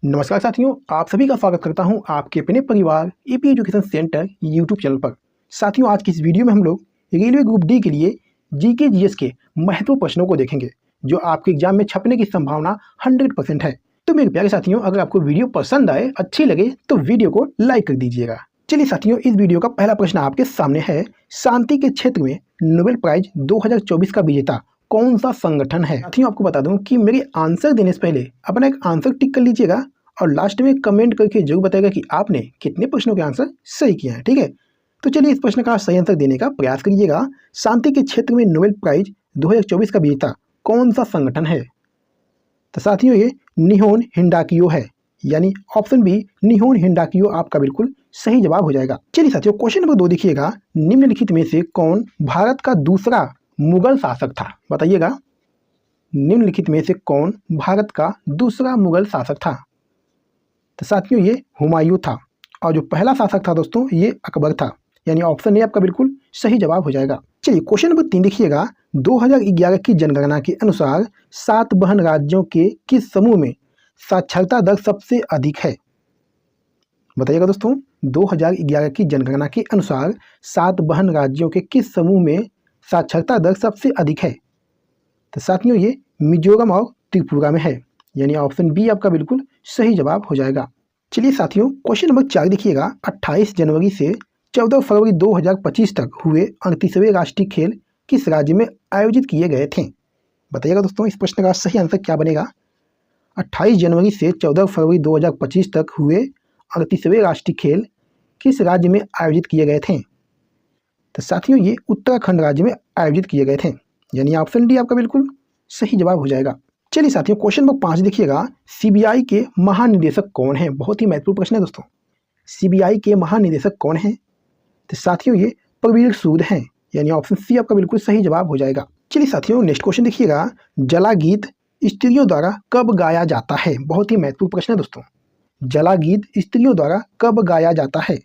नमस्कार साथियों, आप सभी का स्वागत करता हूं आपके अपने परिवार AP education centre YouTube channel पर। साथियों, आज की इस वीडियो में हम लोग रेलवे ग्रुप डी के लिए जीके जीएस के महत्वपूर्ण प्रश्नों को देखेंगे जो आपके एग्जाम में छपने की संभावना 100% है। तो मेरे प्यारे साथियों, अगर आपको वीडियो पसंद आए, अच्छी लगे तो वीडियो को लाइक कर दीजिएगा। चलिए साथियों, इस वीडियो का पहला प्रश्न आपके सामने है। शांति के क्षेत्र में नोबेल प्राइज 2024 का विजेता कौन सा संगठन है? साथियों, आपको बता दूं कि मेरे आंसर देने से पहले अपना एक आंसर टिक कर लीजिएगा और लास्ट में कमेंट करके जरूर बताएगा कि आपने कितने प्रश्नों के आंसर सही किए हैं। ठीक है, तो चलिए इस प्रश्न का सही आंसर देने का प्रयास करिएगा। शांति के क्षेत्र में नोबेल प्राइज 2024 का विजेता कौन सा संगठन है? तो साथियों, ये निहोन हिंडाकियो है, यानी ऑप्शन बी निहोन हिंडाकियो आपका बिल्कुल सही जवाब हो जाएगा। चलिए साथियों, क्वेश्चन नंबर 2 देखिएगा। निम्नलिखित में से कौन भारत का दूसरा मुगल शासक था? बताइएगा, निम्नलिखित में से कौन भारत का दूसरा मुगल शासक था? तो साथियों, ये हुमायूं था और जो पहला शासक था दोस्तों, ये अकबर था, यानी ऑप्शन ए आपका बिल्कुल सही जवाब हो जाएगा। चलिए क्वेश्चन नंबर 3 देखिएगा। 2011 की जनगणना के अनुसार 7 बहन राज्यों के किस समूह में साक्षरता दर सबसे अधिक है? बताइएगा दोस्तों, 2011 की जनगणना के अनुसार 7 बहन राज्यों के किस समूह में साक्षरता दर सबसे अधिक है? तो साथियों, ये मिजोरम और त्रिपुरा में है, यानी ऑप्शन बी आपका बिल्कुल सही जवाब हो जाएगा। चलिए साथियों, क्वेश्चन नंबर 4 देखिएगा। 28 जनवरी से 14 फरवरी 2025 तक हुए 38वें राष्ट्रीय खेल किस राज्य में आयोजित किए गए थे? बताइएगा दोस्तों, इस प्रश्न का सही आंसर क्या बनेगा? 28 जनवरी से 14 फरवरी 2025 तक हुए 38वें राष्ट्रीय खेल किस राज्य में आयोजित किए गए थे? तो साथियों, ये उत्तराखंड राज्य में आयोजित किए गए थे, यानी ऑप्शन डी आपका बिल्कुल सही जवाब हो जाएगा। चलिए साथियों, क्वेश्चन नंबर 5 देखिएगा। सीबीआई के महानिदेशक कौन है? बहुत ही महत्वपूर्ण प्रश्न है दोस्तों। सीबीआई के महानिदेशक कौन है? तो साथियों, ये प्रवीर सूद हैं, यानी ऑप्शन सी आपका बिल्कुल सही जवाब हो जाएगा। चलिए साथियों, नेक्स्ट क्वेश्चन देखिएगा। जला गीत स्त्रियों द्वारा कब गाया जाता है? बहुत ही महत्वपूर्ण प्रश्न है दोस्तों। जला गीत स्त्रियों द्वारा कब गाया जाता है?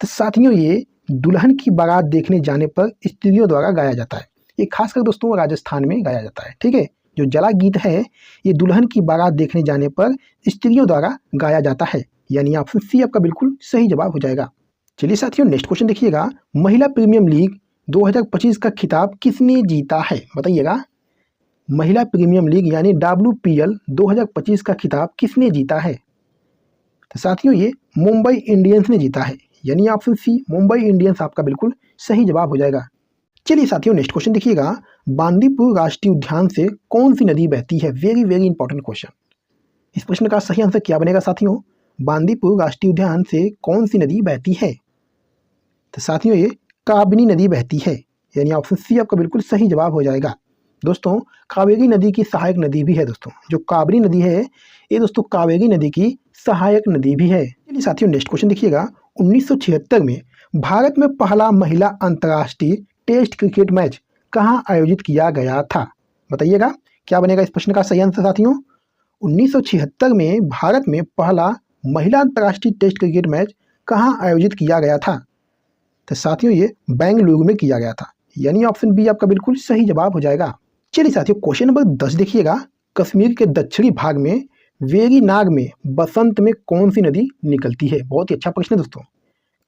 तो साथियों, ये दुल्हन की बारात देखने जाने पर स्त्रियों द्वारा गाया जाता है। ये खासकर दोस्तों राजस्थान में गाया जाता है। ठीक है, जो जला गीत है ये दुल्हन की बारात देखने जाने पर स्त्रियों द्वारा गाया जाता है, यानी ऑप्शन सी आपका बिल्कुल सही जवाब हो जाएगा। चलिए साथियों, नेक्स्ट क्वेश्चन देखिएगा। महिला प्रीमियम लीग 2025 का खिताब किसने जीता है? बताइएगा, महिला प्रीमियम लीग यानी WPL 2025 का खिताब किसने जीता है? तो साथियों, ये मुंबई इंडियंस ने जीता है, यानी ऑप्शन सी मुंबई इंडियंस आपका बिल्कुल सही जवाब हो जाएगा। चलिए साथियों, नेक्स्ट क्वेश्चन देखिएगा। बांदीपुर राष्ट्रीय उद्यान से कौन सी नदी बहती है? Very very important question. इस प्रश्न का सही आंसर क्या बनेगा साथियों? बांदीपुर राष्ट्रीय उद्यान से कौन सी नदी बहती है? तो साथियों, ये काबिनी नदी बहती है, यानी ऑप्शन सी आपका बिल्कुल सही जवाब हो जाएगा। दोस्तों, कावेरी नदी की सहायक नदी भी है दोस्तों। जो काबिनी नदी है ये दोस्तों कावेरी नदी की सहायक नदी भी है। चलिए साथियों, नेक्स्ट क्वेश्चन देखिएगा। 1976 में भारत में पहला महिला अंतर्राष्ट्रीय टेस्ट क्रिकेट मैच कहाँ आयोजित किया गया था? बताइएगा, क्या बनेगा इस प्रश्न का सही आंसर साथियों? 1976 में भारत में पहला महिला अंतर्राष्ट्रीय टेस्ट क्रिकेट मैच कहाँ आयोजित किया गया था? तो साथियों, ये बेंगलुरु में किया गया था, यानी ऑप्शन बी आपका बिल्कुल सही जवाब हो जाएगा। चलिए साथियों, क्वेश्चन नंबर 10 देखिएगा। कश्मीर के दक्षिणी भाग में वेरीनाग में बसंत में कौन सी नदी निकलती है? बहुत ही अच्छा प्रश्न है दोस्तों।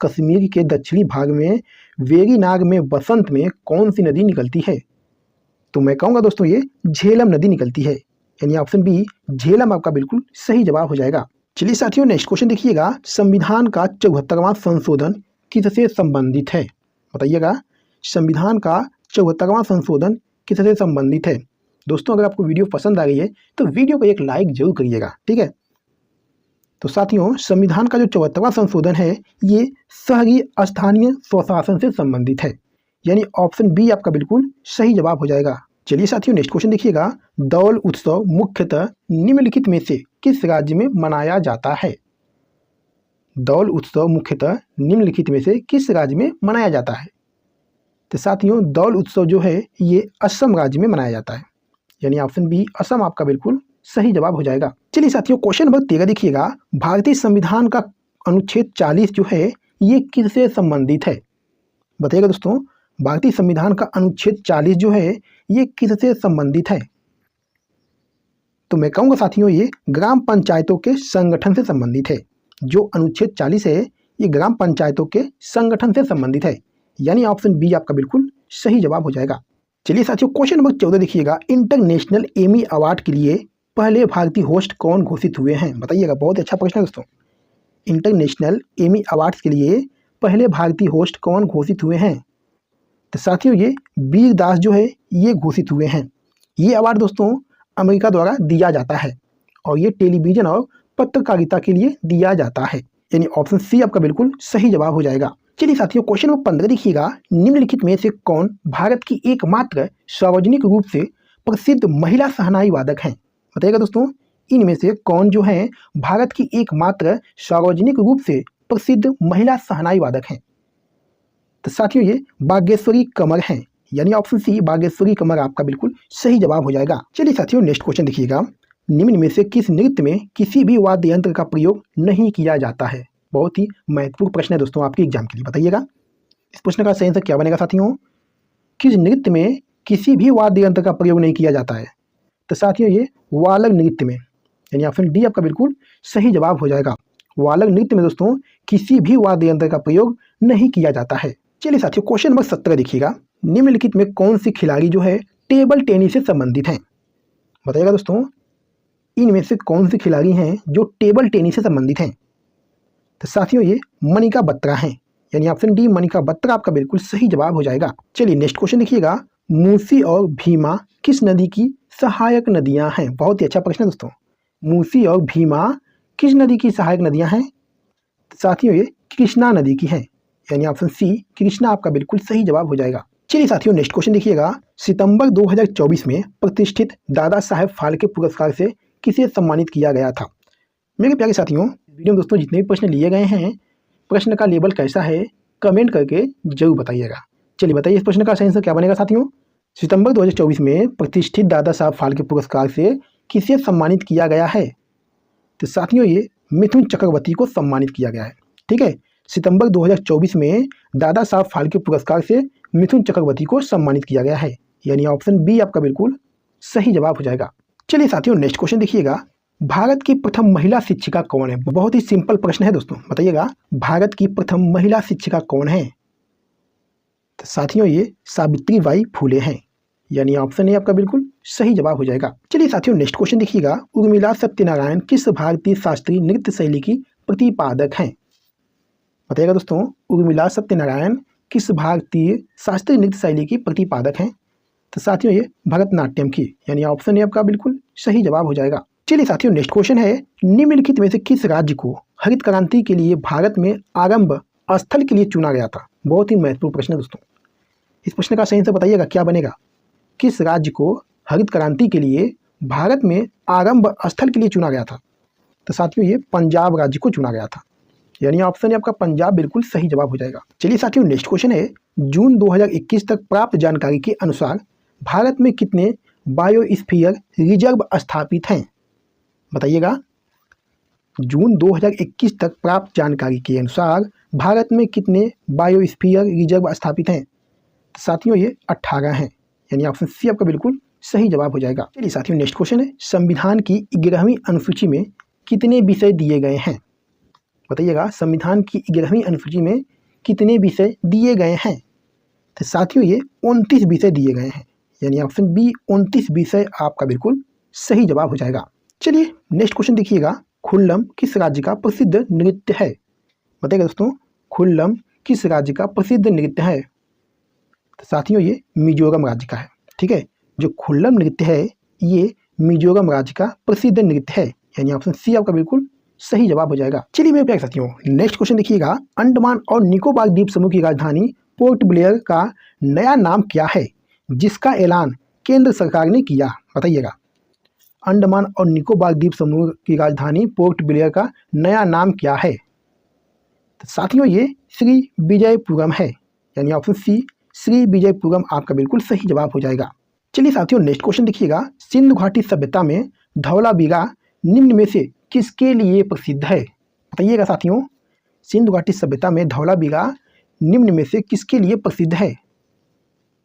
कश्मीर के दक्षिणी भाग में वेरीनाग में बसंत में कौन सी नदी निकलती है? तो मैं कहूँगा दोस्तों, ये झेलम नदी निकलती है, यानी ऑप्शन बी झेलम आपका बिल्कुल सही जवाब हो जाएगा। चलिए साथियों, नेक्स्ट क्वेश्चन देखिएगा। संविधान का 74वां संशोधन किससे संबंधित है? बताइएगा, संविधान का 74वां संशोधन किससे संबंधित है? दोस्तों, अगर आपको वीडियो पसंद आ गई है तो वीडियो को एक लाइक जरूर करिएगा। ठीक है, तो साथियों, संविधान का जो 74वां संशोधन है ये शहरी स्थानीय स्वशासन से संबंधित है, यानी ऑप्शन बी आपका बिल्कुल सही जवाब हो जाएगा। चलिए साथियों, नेक्स्ट क्वेश्चन देखिएगा। दौल उत्सव मुख्यतः निम्नलिखित में से किस राज्य में मनाया जाता है? दौल उत्सव मुख्यतः निम्नलिखित में से किस राज्य में मनाया जाता है? तो साथियों, दौल उत्सव जो है ये असम राज्य में मनाया जाता है, यानी ऑप्शन बी असम आपका बिल्कुल सही जवाब हो जाएगा। चलिए साथियों, क्वेश्चन नंबर 13 देखिएगा। भारतीय संविधान का अनुच्छेद 40 जो है ये किससे संबंधित है? बताइएगा दोस्तों, भारतीय संविधान का अनुच्छेद 40 जो है ये किससे संबंधित है? तो मैं कहूँगा साथियों ये ग्राम पंचायतों के संगठन से संबंधित है। जो अनुच्छेद 40 है ये ग्राम पंचायतों के संगठन से संबंधित है, यानी ऑप्शन बी आपका बिल्कुल सही जवाब हो जाएगा। चलिए साथियों क्वेश्चन नंबर 14 देखिएगा, इंटरनेशनल एमी अवार्ड के लिए पहले भारतीय होस्ट कौन घोषित हुए हैं? बताइएगा, बहुत अच्छा प्रश्न है दोस्तों। इंटरनेशनल एमी अवार्ड्स के लिए पहले भारतीय होस्ट कौन घोषित हुए हैं? तो साथियों ये वीर दास जो है ये घोषित हुए हैं। ये अवार्ड दोस्तों अमेरिका द्वारा दिया जाता है और ये टेलीविजन और पत्रकारिता के लिए दिया जाता है, यानी ऑप्शन सी आपका बिल्कुल सही जवाब हो जाएगा। चलिए साथियों क्वेश्चन नंबर 15 देखिएगा, निम्नलिखित में से कौन भारत की एकमात्र सार्वजनिक रूप से प्रसिद्ध महिला शहनाई वादक हैं? बताइएगा दोस्तों, इनमें से कौन जो है भारत की एकमात्र सार्वजनिक रूप से प्रसिद्ध महिला शहनाई वादक हैं? तो साथियों ये बागेश्वरी कंवर हैं, यानी ऑप्शन सी बागेश्वरी कंवर आपका बिल्कुल सही जवाब हो जाएगा। चलिए साथियों नेक्स्ट क्वेश्चन देखिएगा, निम्न में से किस नृत्य में किसी भी वाद्य यंत्र का प्रयोग नहीं किया जाता है? बहुत ही महत्वपूर्ण प्रश्न है दोस्तों आपके एग्जाम के लिए। बताइएगा इस प्रश्न का सही आंसर क्या बनेगा साथियों? किस नृत्य में किसी भी वाद्य यंत्र का प्रयोग नहीं किया जाता है? तो साथियों ये वालक नृत्य में, यानी ऑप्शन डी आपका बिल्कुल सही जवाब हो जाएगा। वालक नृत्य में दोस्तों किसी भी वाद्य यंत्र का प्रयोग नहीं किया जाता है। चलिए साथियों क्वेश्चन नंबर 17 देखिएगा, निम्नलिखित में कौन सी खिलाड़ी जो है टेबल टेनिस से संबंधित हैं? बताइएगा दोस्तों, इनमें से कौन सी खिलाड़ी हैं जो टेबल टेनिस से संबंधित हैं? तो साथियों ये मनिका बत्रा हैं, यानी ऑप्शन डी मनिका बत्रा आपका बिल्कुल सही जवाब हो जाएगा। चलिए नेक्स्ट क्वेश्चन देखिएगा, मूसी और भीमा किस नदी की सहायक नदियां हैं? बहुत ही अच्छा प्रश्न है दोस्तों। मूसी और भीमा किस नदी की सहायक नदियां हैं? तो साथियों ये कृष्णा नदी की हैं, यानी ऑप्शन सी कृष्णा आपका बिल्कुल सही जवाब हो जाएगा। चलिए साथियों नेक्स्ट क्वेश्चन देखिएगा, सितंबर 2024 में प्रतिष्ठित दादा साहेब फाल्के पुरस्कार से किसे सम्मानित किया गया था? मेरे प्यारे साथियों वीडियो में दोस्तों जितने भी प्रश्न लिए गए हैं, प्रश्न का लेवल कैसा है कमेंट करके जरूर बताइएगा। चलिए बताइए इस प्रश्न का सही आंसर क्या बनेगा साथियों? सितंबर 2024 में प्रतिष्ठित दादा साहब फाल्के पुरस्कार से किसे सम्मानित किया गया है? तो साथियों ये मिथुन चक्रवर्ती को सम्मानित किया गया है। ठीक है, सितंबर 2024 में दादा साहब फाल्के पुरस्कार से मिथुन चक्रवर्ती को सम्मानित किया गया है, यानी ऑप्शन बी आपका बिल्कुल सही जवाब हो जाएगा। चलिए साथियों नेक्स्ट क्वेश्चन देखिएगा, भारत की प्रथम महिला शिक्षिका कौन है? बहुत ही सिंपल प्रश्न है दोस्तों। बताइएगा भारत की प्रथम महिला शिक्षिका कौन है? तो साथियों ये सावित्रीबाई फूले हैं, यानी ऑप्शन ए आपका बिल्कुल सही जवाब हो जाएगा। चलिए साथियों नेक्स्ट क्वेश्चन देखिएगा, उर्मिला सत्यनारायण किस भारतीय शास्त्रीय नृत्य शैली की प्रतिपादक हैं? बताइएगा दोस्तों, उर्मिला सत्यनारायण किस भारतीय शास्त्रीय नृत्य शैली की प्रतिपादक हैं? तो साथियों ये भरतनाट्यम की, यानी ऑप्शन ए आपका बिल्कुल सही जवाब हो जाएगा। चलिए साथियों नेक्स्ट क्वेश्चन है, निम्नलिखित में से किस राज्य को हरित क्रांति के लिए भारत में आरंभ स्थल के लिए चुना गया था? बहुत ही महत्वपूर्ण प्रश्न है दोस्तों। इस प्रश्न का सही आंसर बताइएगा क्या बनेगा? किस राज्य को हरित क्रांति के लिए भारत में आरंभ स्थल के लिए चुना गया था? तो साथियों ये पंजाब राज्य को चुना गया था, यानी ऑप्शन आपका पंजाब बिल्कुल सही जवाब हो जाएगा। चलिए साथियों नेक्स्ट क्वेश्चन है, जून 2021 तक प्राप्त जानकारी के अनुसार भारत में कितने बायोस्फीयर रिजर्व स्थापित हैं? बताइएगा जून 2021 तक प्राप्त जानकारी के अनुसार भारत में कितने बायोस्फीयर रिजर्व स्थापित हैं? साथियों ये 18 हैं, यानी ऑप्शन सी आपका बिल्कुल सही जवाब हो जाएगा। चलिए साथियों नेक्स्ट क्वेश्चन है, संविधान की 11वीं अनुसूची में कितने विषय दिए गए हैं? बताइएगा संविधान की 11वीं अनुसूची में कितने विषय दिए गए हैं? तो साथियों ये 29 विषय दिए गए हैं, यानी ऑप्शन बी 29 विषय आपका बिल्कुल सही जवाब हो जाएगा। चलिए नेक्स्ट क्वेश्चन देखिएगा, खुल्लम किस राज्य का प्रसिद्ध नृत्य है? बताइएगा दोस्तों, खुल्लम किस राज्य का प्रसिद्ध नृत्य है? तो साथियों ये मिजोरम राज्य का है। ठीक है, जो खुल्लम नृत्य है ये मिजोरम राज्य का प्रसिद्ध नृत्य है, यानी ऑप्शन सी आपका बिल्कुल सही जवाब हो जाएगा। चलिए मेरे प्यारे साथियों नेक्स्ट क्वेश्चन देखिएगा, अंडमान और निकोबार द्वीप समूह की राजधानी पोर्ट ब्लेयर का नया नाम क्या है जिसका ऐलान केंद्र सरकार ने किया? बताइएगा अंडमान और निकोबार द्वीप समूह की राजधानी पोर्ट ब्लेयर का नया नाम क्या है? तो साथियों ये श्री विजयपुरम है, यानी ऑप्शन सी श्री विजयपुरम आपका बिल्कुल सही जवाब हो जाएगा। चलिए साथियों नेक्स्ट क्वेश्चन देखिएगा, सिंधु घाटी सभ्यता में धौलावीरा निम्न में से किसके लिए प्रसिद्ध है? बताइएगा साथियों, सिंधु घाटी सभ्यता में धौलावीरा निम्न में से किसके लिए प्रसिद्ध है?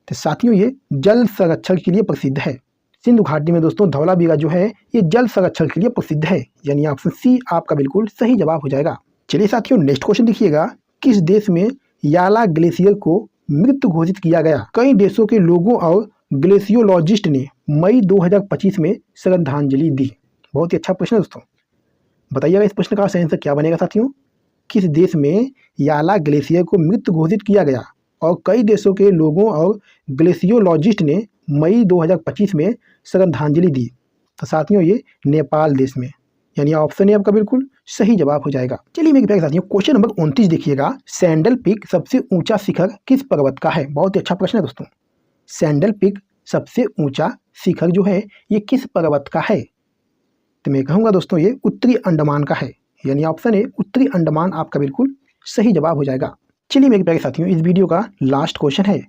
तो साथियों ये जल संरक्षण के लिए प्रसिद्ध है, सिंधु घाटी में दोस्तों धौलावीरा जो है ये जल संरक्षण के लिए प्रसिद्ध है, यानी ऑप्शन सी आपका बिल्कुल सही जवाब हो जाएगा। चलिए साथियों नेक्स्ट क्वेश्चन देखिएगा, किस देश में याला ग्लेशियर को मृत घोषित किया गया? कई देशों के लोगों और ग्लेशियोलॉजिस्ट ने मई 2025 में श्रद्धांजलि दी। बहुत ही अच्छा प्रश्न है दोस्तों, बताइएगा इस प्रश्न का सही आंसर क्या बनेगा साथियों। किस देश में याला ग्लेशियर को मृत घोषित किया गया और कई देशों के लोगों और ग्लेशियोलॉजिस्ट ने मई 2025 में श्रद्धांजलि दी? तो साथियों ये नेपाल देश में, यानी ऑप्शन ए आपका बिल्कुल सही जवाब हो जाएगा। चलिए मेरे प्यारे साथियों क्वेश्चन नंबर 29 देखिएगा, सैंडल पीक सबसे ऊंचा शिखर किस पर्वत का है? बहुत ही अच्छा प्रश्न है दोस्तों। सैंडल पीक सबसे ऊंचा शिखर जो है ये किस पर्वत का है? तो मैं कहूँगा दोस्तों ये उत्तरी अंडमान का है, यानी ऑप्शन ए उत्तरी अंडमान आपका बिल्कुल सही जवाब हो जाएगा। चलिए मेरे प्यारे साथियों इस वीडियो का लास्ट क्वेश्चन है,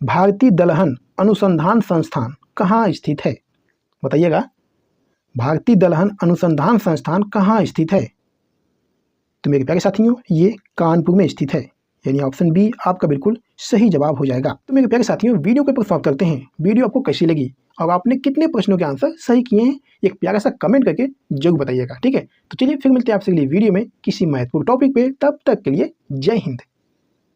भारतीय दलहन अनुसंधान संस्थान कहाँ स्थित है? बताइएगा, भारतीय दलहन अनुसंधान संस्थान कहाँ स्थित है? तो मेरे प्यारे साथियों ये कानपुर में स्थित है, यानी ऑप्शन बी आपका बिल्कुल सही जवाब हो जाएगा। तो मेरे प्यारे साथियों वीडियो को समाप्त करते हैं। वीडियो आपको कैसी लगी और आपने कितने प्रश्नों के आंसर सही किए हैं एक प्यारा सा कमेंट करके जरूर बताइएगा, ठीक है। तो चलिए फिर मिलते हैं आपसे अगली वीडियो में किसी महत्वपूर्ण टॉपिक पे, तब तक के लिए जय हिंद।